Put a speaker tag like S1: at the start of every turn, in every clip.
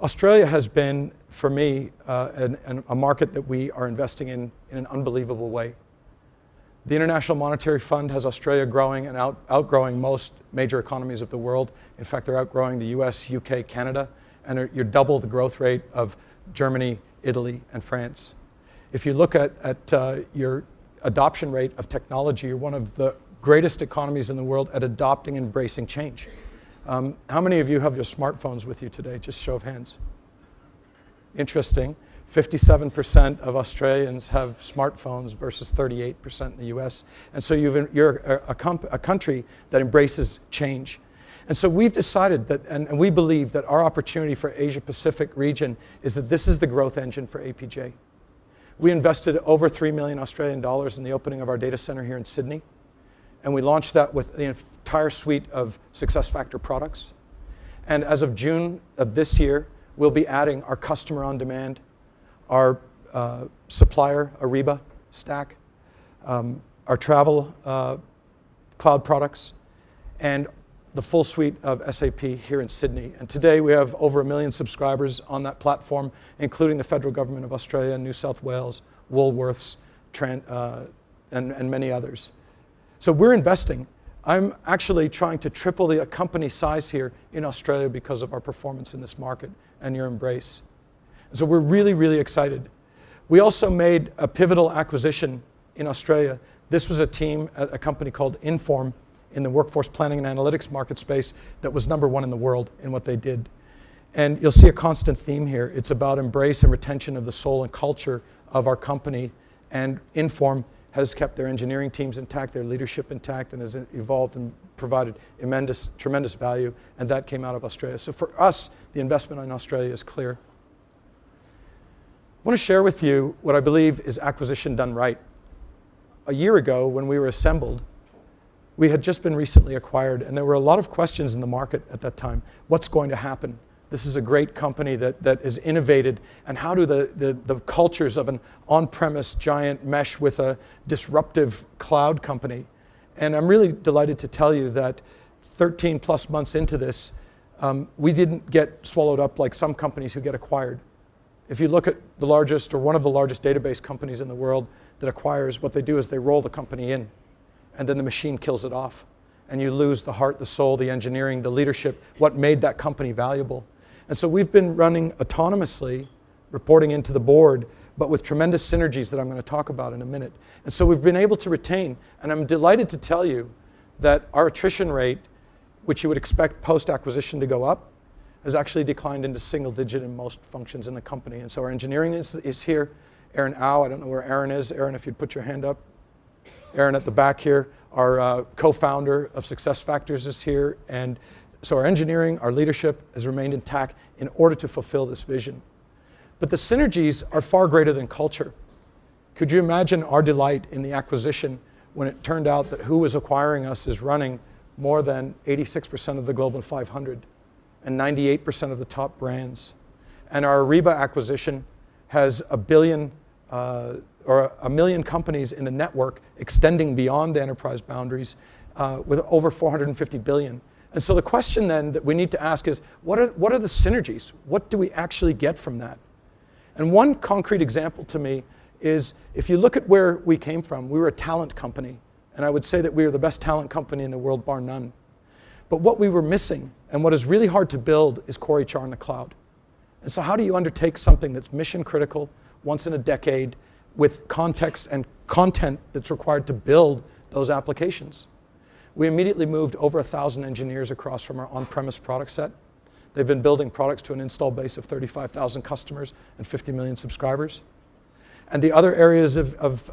S1: Australia has been, for me, a market that we are investing in an unbelievable way. The International Monetary Fund has Australia growing and outgrowing most major economies of the world. In fact, they're outgrowing the US, UK, Canada, and you're double the growth rate of Germany, Italy, and France. If you look at your adoption rate of technology, you're one of the greatest economies in the world at adopting and embracing change. How many of you have your smartphones with you today? Just show of hands. Interesting. 57% of Australians have smartphones versus 38% in the US. And so you're a country that embraces change. And so we've decided that, and we believe that our opportunity for Asia Pacific region is that this is the growth engine for APJ. We invested over 3 million Australian dollars in the opening of our data center here in Sydney. And we launched that with the entire suite of SuccessFactor products. And as of June of this year, we'll be adding our customer on demand, our supplier Ariba stack, our travel cloud products, and the full suite of SAP here in Sydney. And today we have over 1 million subscribers on that platform, including the federal government of Australia, New South Wales, Woolworths, and many others. So we're investing. I'm actually trying to triple the company size here in Australia because of our performance in this market and your embrace. And so we're really, really excited. We also made a pivotal acquisition in Australia. This was a team at a company called Inform in the workforce planning and analytics market space that was #1 in the world in what they did. And you'll see a constant theme here. It's about embrace and retention of the soul and culture of our company. And Inform has kept their engineering teams intact, their leadership intact, and has evolved and provided tremendous value, and that came out of Australia. So for us, the investment in Australia is clear. I want to share with you what I believe is acquisition done right. A year ago, when we were assembled, we had just been recently acquired, and there were a lot of questions in the market at that time. What's going to happen? This is a great company that is innovated, and how do the cultures of an on-premise giant mesh with a disruptive cloud company? And I'm really delighted to tell you that 13 plus months into this, we didn't get swallowed up like some companies who get acquired. If you look at the largest or one of the largest database companies in the world that acquires, what they do is they roll the company in, and then the machine kills it off. And you lose the heart, the soul, the engineering, the leadership, what made that company valuable. And so we've been running autonomously, reporting into the board, but with tremendous synergies that I'm going to talk about in a minute. And so we've been able to retain, and I'm delighted to tell you that our attrition rate, which you would expect post-acquisition to go up, has actually declined into single digit in most functions in the company. And so our engineering is here. Aaron Au, I don't know where Aaron is. Aaron, if you'd put your hand up. Aaron at the back here, our co-founder of SuccessFactors is here. And so our engineering, our leadership has remained intact in order to fulfill this vision. But the synergies are far greater than culture. Could you imagine our delight in the acquisition when it turned out that who was acquiring us is running more than 86% of the Global 500 and 98% of the top brands. And our Ariba acquisition has 1 billion or 1 million companies in the network extending beyond the enterprise boundaries with over 450 billion. And so the question then that we need to ask is, what are the synergies? What do we actually get from that? And one concrete example to me is, if you look at where we came from, we were a talent company. And I would say that we were the best talent company in the world, bar none. But what we were missing, and what is really hard to build, is core HR in the cloud. And so how do you undertake something that's mission critical, once in a decade, with context and content that's required to build those applications? We immediately moved over 1,000 engineers across from our on-premise product set. They've been building products to an install base of 35,000 customers and 50 million subscribers. And the other areas of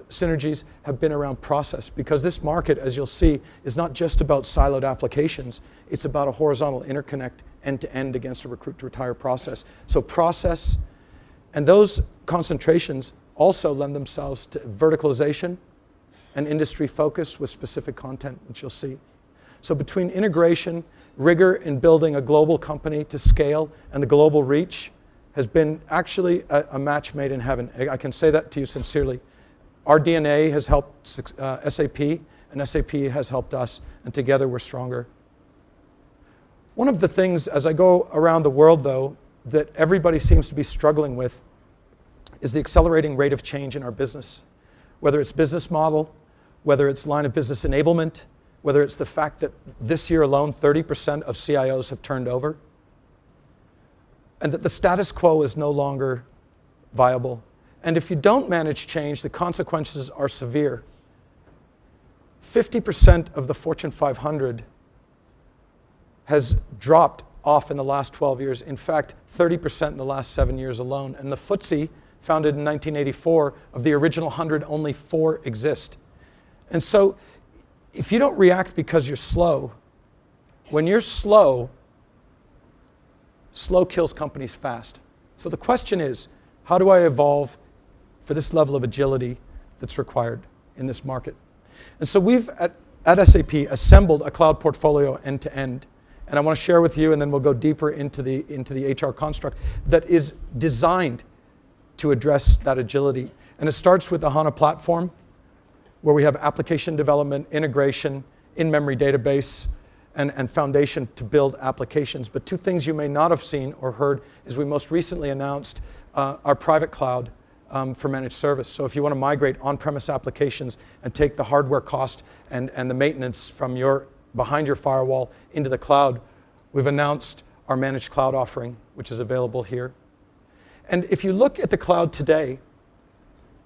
S1: synergies have been around process, because this market, as you'll see, is not just about siloed applications. It's about a horizontal interconnect end-to-end against a recruit-to-retire process. So process, and those concentrations also lend themselves to verticalization and industry focus with specific content, which you'll see. So between integration, rigor in building a global company to scale, and the global reach, has been actually a match made in heaven. I can say that to you sincerely. Our DNA has helped SAP, and SAP has helped us, and together we're stronger. One of the things, as I go around the world though, that everybody seems to be struggling with is the accelerating rate of change in our business. Whether it's business model, whether it's line of business enablement, whether it's the fact that this year alone 30% of CIOs have turned over, and that the status quo is no longer viable. And if you don't manage change, the consequences are severe. 50% of the Fortune 500 has dropped off in the last 12 years. In fact, 30% in the last 7 years alone. And the FTSE, founded in 1984, of the original 100, only 4 exist. And so, if you don't react because you're slow, when you're slow, slow kills companies fast. So the question is, how do I evolve for this level of agility that's required in this market? And so we've, at SAP, assembled a cloud portfolio end to end. And I want to share with you, and then we'll go deeper into the HR construct, that is designed to address that agility. And it starts with the HANA platform, where we have application development, integration, in-memory database, and foundation to build applications. But 2 things you may not have seen or heard is we most recently announced our private cloud for managed service. So if you want to migrate on-premise applications and take the hardware cost and the maintenance from behind your firewall into the cloud, we've announced our managed cloud offering, which is available here. And if you look at the cloud today,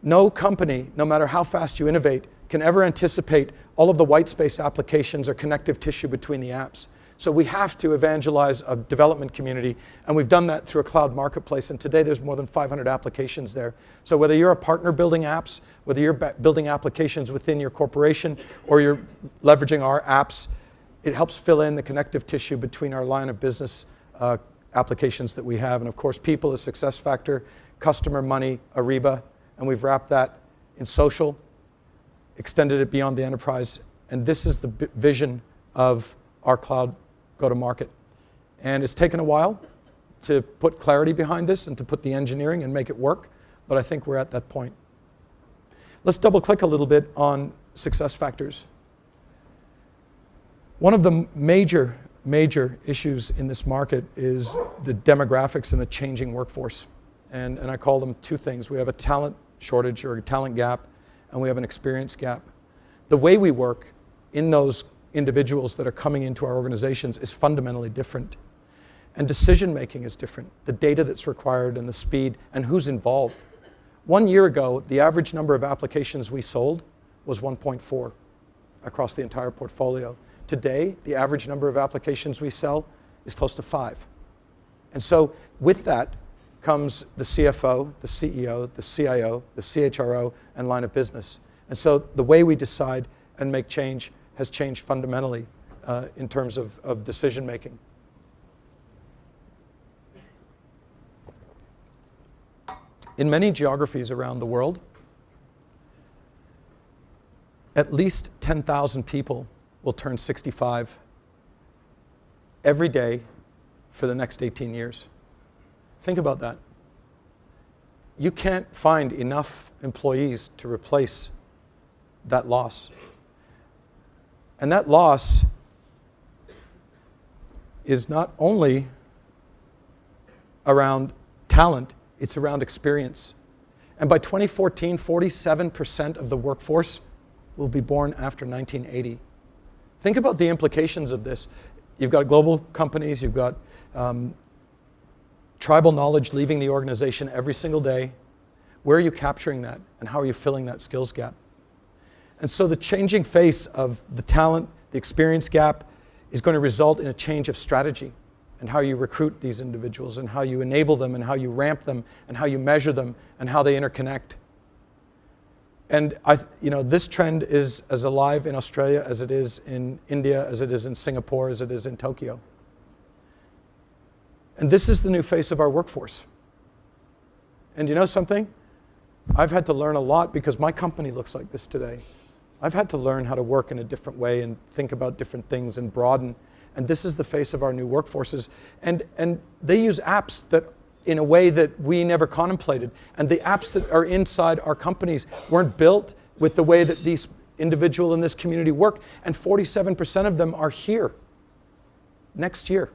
S1: no company, no matter how fast you innovate, can ever anticipate all of the white space applications or connective tissue between the apps. So we have to evangelize a development community, and we've done that through a cloud marketplace, and today there's more than 500 applications there. So whether you're a partner building apps, whether you're building applications within your corporation, or you're leveraging our apps, it helps fill in the connective tissue between our line of business applications that we have. And of course, people is SuccessFactor, customer, money, Ariba, and we've wrapped that in social, extended it beyond the enterprise, and this is the vision of our cloud go-to-market. And it's taken a while to put clarity behind this and to put the engineering and make it work, but I think we're at that point. Let's double-click a little bit on SuccessFactors. One of the major issues in this market is the demographics and the changing workforce. And I call them 2 things. We have a talent shortage or a talent gap, and we have an experience gap. The way we work in those individuals that are coming into our organizations is fundamentally different. And decision making is different. The data that's required and the speed and who's involved. 1 year ago, the average number of applications we sold was 1.4 across the entire portfolio. Today, the average number of applications we sell is close to 5. And so with that comes the CFO, the CEO, the CIO, the CHRO, and line of business. And so the way we decide and make change has changed fundamentally in terms of decision making. In many geographies around the world, at least 10,000 people will turn 65 every day for the next 18 years. Think about that. You can't find enough employees to replace that loss. And that loss is not only around talent, it's around experience. And by 2014, 47% of the workforce will be born after 1980. Think about the implications of this. You've got global companies, you've got tribal knowledge leaving the organization every single day. Where are you capturing that, and how are you filling that skills gap? And so the changing face of the talent, the experience gap, is going to result in a change of strategy and how you recruit these individuals and how you enable them and how you ramp them and how you measure them and how they interconnect. And this trend is as alive in Australia as it is in India, as it is in Singapore, as it is in Tokyo. And this is the new face of our workforce. And you know something? I've had to learn a lot because my company looks like this today. I've had to learn how to work in a different way and think about different things and broaden. And this is the face of our new workforces. And they use apps that in a way that we never contemplated. And the apps that are inside our companies weren't built with the way that these individuals in this community work. And 47% of them are here next year.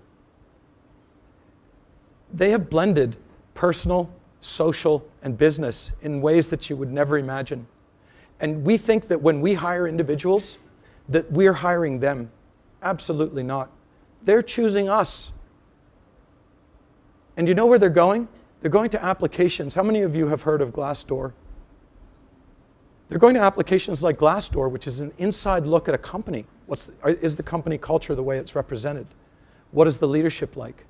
S1: They have blended personal, social, and business in ways that you would never imagine. And we think that when we hire individuals, that we're hiring them. Absolutely not. They're choosing us. And you know where they're going? They're going to applications. How many of you have heard of Glassdoor? They're going to applications like Glassdoor, which is an inside look at a company. Is the company culture the way it's represented? What is the leadership like?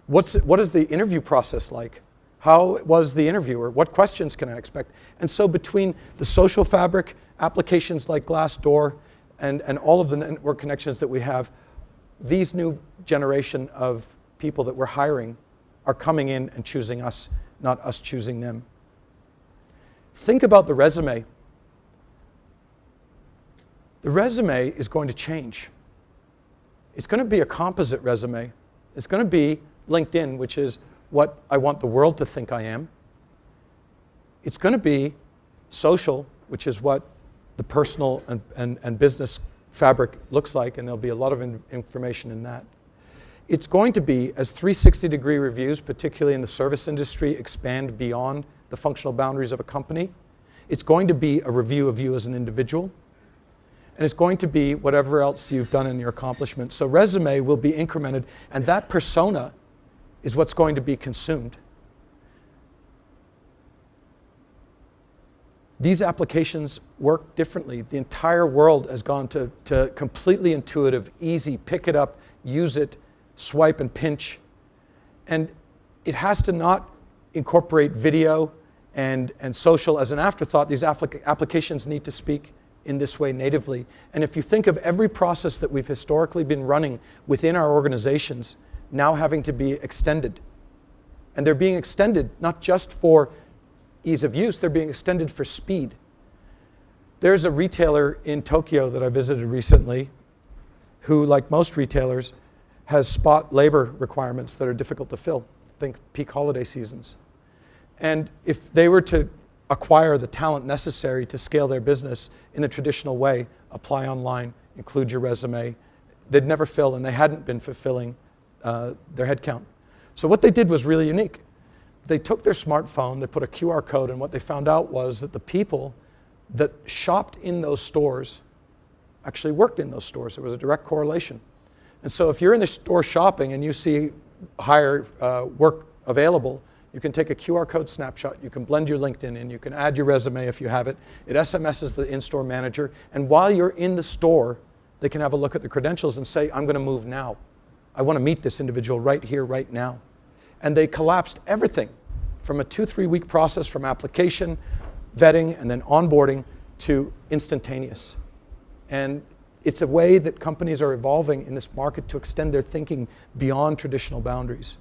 S1: What is the interview process like? How was the interviewer? What questions can I expect? And so between the social fabric, applications like Glassdoor, and all of the network connections that we have, these new generation of people that we're hiring are coming in and choosing us, not us choosing them. Think about the resume. The resume is going to change. It's going to be a composite resume. It's going to be LinkedIn, which is what I want the world to think I am. It's going to be social, which is what the personal and business fabric looks like, and there'll be a lot of information in that. It's going to be, as 360-degree reviews, particularly in the service industry, expand beyond the functional boundaries of a company. It's going to be a review of you as an individual. And it's going to be whatever else you've done in your accomplishments. So resume will be incremented, and that persona is what's going to be consumed. These applications work differently. The entire world has gone to completely intuitive, easy, pick it up, use it, swipe and pinch. And it has to not incorporate video and social as an afterthought. These applications need to speak in this way natively. And if you think of every process that we've historically been running within our organizations now having to be extended, and they're being extended not just for ease of use, they're being extended for speed. There's a retailer in Tokyo that I visited recently who, like most retailers, has spot labor requirements that are difficult to fill. Think peak holiday seasons. And if they were to acquire the talent necessary to scale their business in the traditional way, apply online, include your resume, they'd never fill, and they hadn't been fulfilling their headcount. So what they did was really unique. They took their smartphone, they put a QR code, and what they found out was that the people that shopped in those stores actually worked in those stores. There was a direct correlation. And so if you're in the store shopping and you see higher work available, you can take a QR code snapshot, you can blend your LinkedIn in, you can add your resume if you have it. It SMSs the in-store manager, and while you're in the store, they can have a look at the credentials and say, I'm going to move now. I want to meet this individual right here, right now. And they collapsed everything from a 2-3 week process from application, vetting, and then onboarding to instantaneous. And it's a way that companies are evolving in this market to extend their thinking beyond traditional boundaries.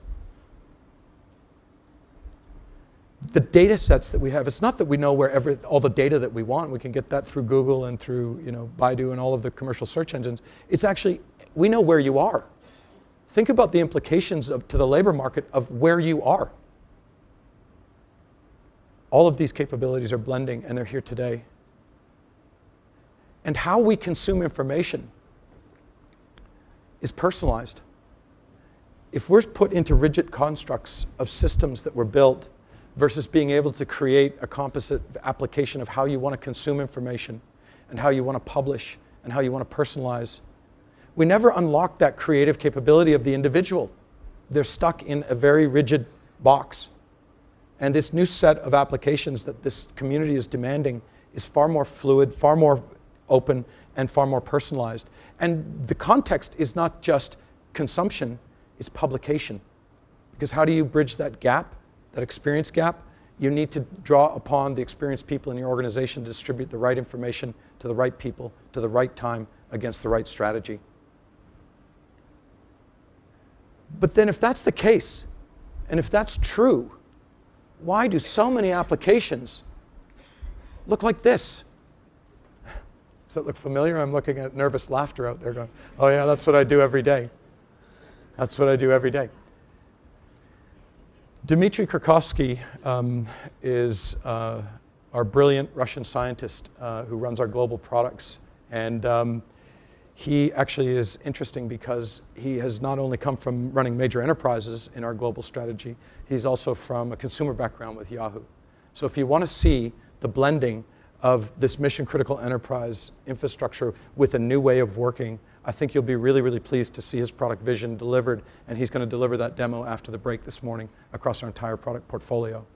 S1: The data sets that we have, it's not that we know all the data that we want. We can get that through Google and through Baidu and all of the commercial search engines. It's actually, we know where you are. Think about the implications to the labor market of where you are. All of these capabilities are blending, and they're here today. And how we consume information is personalized. If we're put into rigid constructs of systems that were built versus being able to create a composite application of how you want to consume information and how you want to publish and how you want to personalize, we never unlock that creative capability of the individual. They're stuck in a very rigid box. And this new set of applications that this community is demanding is far more fluid, far more open, and far more personalized. And the context is not just consumption, it's publication. Because how do you bridge that gap, that experience gap? You need to draw upon the experienced people in your organization to distribute the right information to the right people, to the right time, against the right strategy. But then if that's the case, and if that's true, why do so many applications look like this? Does that look familiar? I'm looking at nervous laughter out there going, oh yeah, that's what I do every day. That's what I do every day. Dmitry Krakovsky is our brilliant Russian scientist who runs our global products. And He actually is interesting because he has not only come from running major enterprises in our global strategy, he's also from a consumer background with Yahoo. So if you want to see the blending of this mission-critical enterprise infrastructure with a new way of working, I think you'll be really, really pleased to see his product vision delivered, and he's going to deliver that demo after the break this morning across our entire product portfolio.